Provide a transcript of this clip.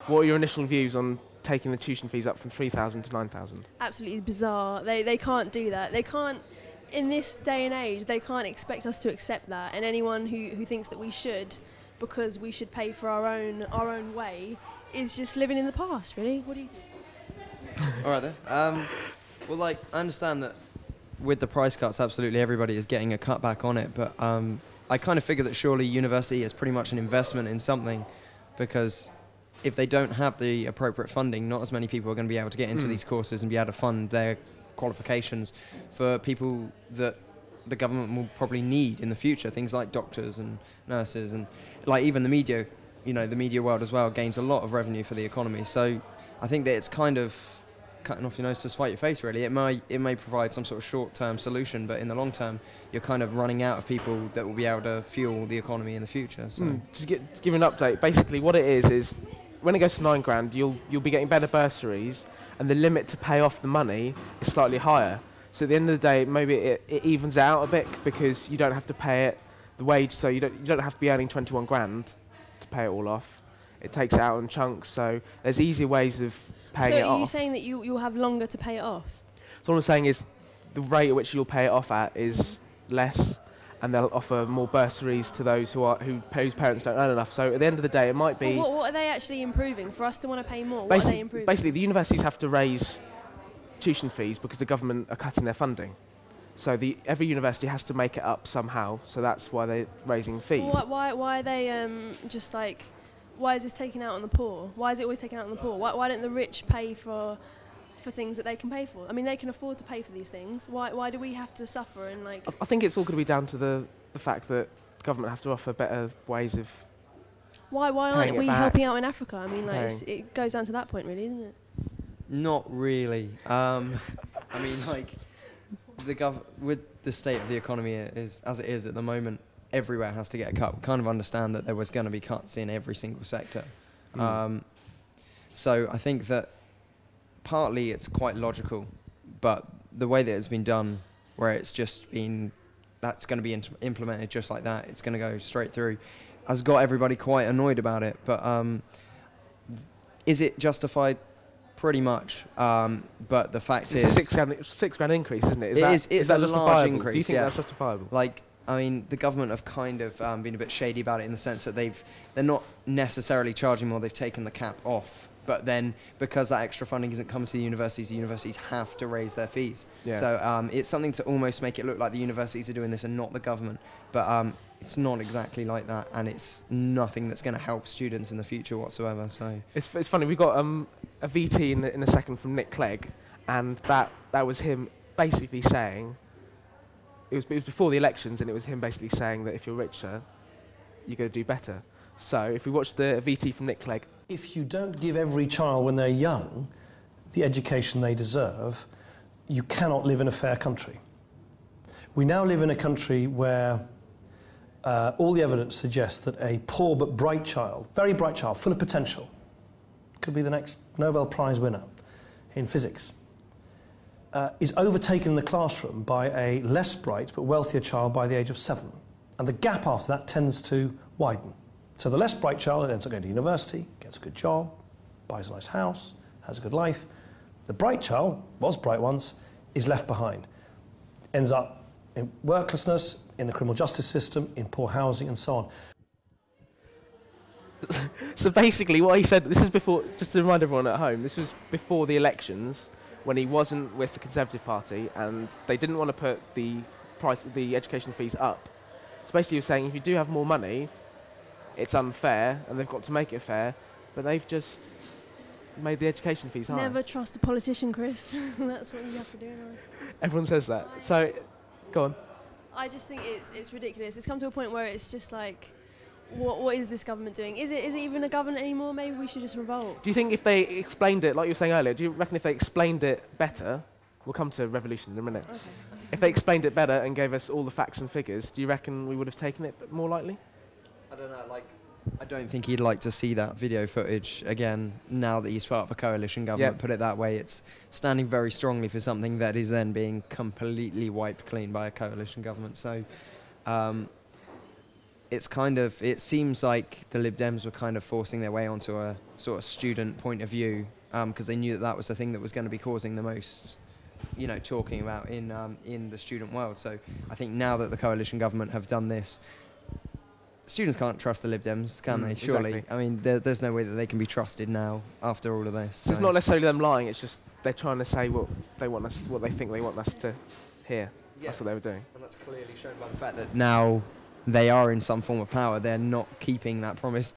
What are your initial views on taking the tuition fees up from 3,000 to 9,000? Absolutely bizarre. They can't do that. They can't, in this day and age, they can't expect us to accept that. And anyone who thinks that we should, because we should pay for our own way, is just living in the past, really. What do you think? All right then. Well, like, I understand that with the price cuts, absolutely everybody is getting a cut back on it, but I kind of figure that surely university is pretty much an investment in something, because if they don't have the appropriate funding, not as many people are going to be able to get into these courses and be able to fund their qualifications for people that the government will probably need in the future, things like doctors and nurses, and like even the media, you know, the media world as well gains a lot of revenue for the economy. So I think that it's kind of cutting off your nose to spite your face, really. It may provide some sort of short-term solution, but in the long term, you're kind of running out of people that will be able to fuel the economy in the future. So To give an update, basically what it is when it goes to £9,000, you'll be getting better bursaries, and the limit to pay off the money is slightly higher. So at the end of the day, maybe it evens out a bit, because you don't have to pay it the wage, so you don't have to be earning 21 grand to pay it all off. It takes it out in chunks, so there's easier ways of paying it off. So are you saying that you'll have longer to pay it off? So what I'm saying is the rate at which you'll pay it off at is less, and they'll offer more bursaries to those whose parents don't earn enough. So at the end of the day, it might be... Well, what are they actually improving for us to want to pay more? What are they improving? Basically, the universities have to raise tuition fees because the government are cutting their funding. So every university has to make it up somehow, so that's why they're raising fees. Well, why are they just like... Why is this taken out on the poor? Why is it always taken out on the poor? Why don't the rich pay for things that they can pay for? I mean, they can afford to pay for these things. Why do we have to suffer and like... I think it's all going to be down to the fact that the government have to offer better ways of... Why aren't we helping out in Africa? I mean, like, it goes down to that point, really, isn't it? not really. I mean, like, with the state of the economy as it is at the moment, everywhere has to get a cut. We kind of understand that there was going to be cuts in every single sector. So I think that partly it's quite logical, but the way that it's been done, where it's just been, that's going to be implemented just like that, it's going to go straight through, has got everybody quite annoyed about it. But is it justified? Pretty much. But the fact is... It's a six grand increase, isn't it? It's a large increase. Do you think that's justifiable? Like, I mean, the government have kind of been a bit shady about it in the sense that they're not necessarily charging more, they've taken the cap off. But then, because that extra funding isn't coming to the universities have to raise their fees. Yeah. So it's something to almost make it look like the universities are doing this and not the government. But it's not exactly like that, and it's nothing that's going to help students in the future whatsoever. So it's funny, we got a VT in a second from Nick Clegg, and that was him basically saying, it was before the elections, and it was him basically saying that if you're richer, you're going to do better. So if we watch the VT from Nick Clegg. If you don't give every child when they're young the education they deserve, you cannot live in a fair country. We now live in a country where all the evidence suggests that a poor but bright child, very bright child, full of potential, could be the next Nobel Prize winner in physics, is overtaken in the classroom by a less bright but wealthier child by the age of 7. And the gap after that tends to widen. So the less bright child ends up going to university, gets a good job, buys a nice house, has a good life. The bright child, was bright once, is left behind. Ends up in worklessness, in the criminal justice system, in poor housing, and so on. So basically what he said, this is before, just to remind everyone at home, this was before the elections, when he wasn't with the Conservative Party, and they didn't want to put the education fees up. So basically he was saying, if you do have more money, it's unfair, and they've got to make it fair, but they've just made the education fees higher. Never trust a politician, Chris. That's what you have to do. Everyone says that. So, go on. I just think it's ridiculous. It's come to a point where it's just like, what is this government doing? Is it even a government anymore? Maybe we should just revolt. Do you think if they explained it, like you were saying earlier, do you reckon if they explained it better, we'll come to revolution in a minute, if they explained it better and gave us all the facts and figures, do you reckon we would have taken it more lightly? I don't know, like, I don't think he'd like to see that video footage again now that he's part of a coalition government. Yep. Put it that way, it's standing very strongly for something that is then being completely wiped clean by a coalition government. So it seems like the Lib Dems were kind of forcing their way onto a sort of student point of view, because they knew that that was the thing that was going to be causing the most, talking about in the student world. So I think now that the coalition government have done this, students can't trust the Lib Dems, can they? Surely. Exactly. I mean, there's no way that they can be trusted now after all of this. So it's not necessarily them lying. It's just they're trying to say what they think they want us to hear. Yeah. That's what they were doing. And that's clearly shown by the fact that now they are in some form of power. They're not keeping that promise.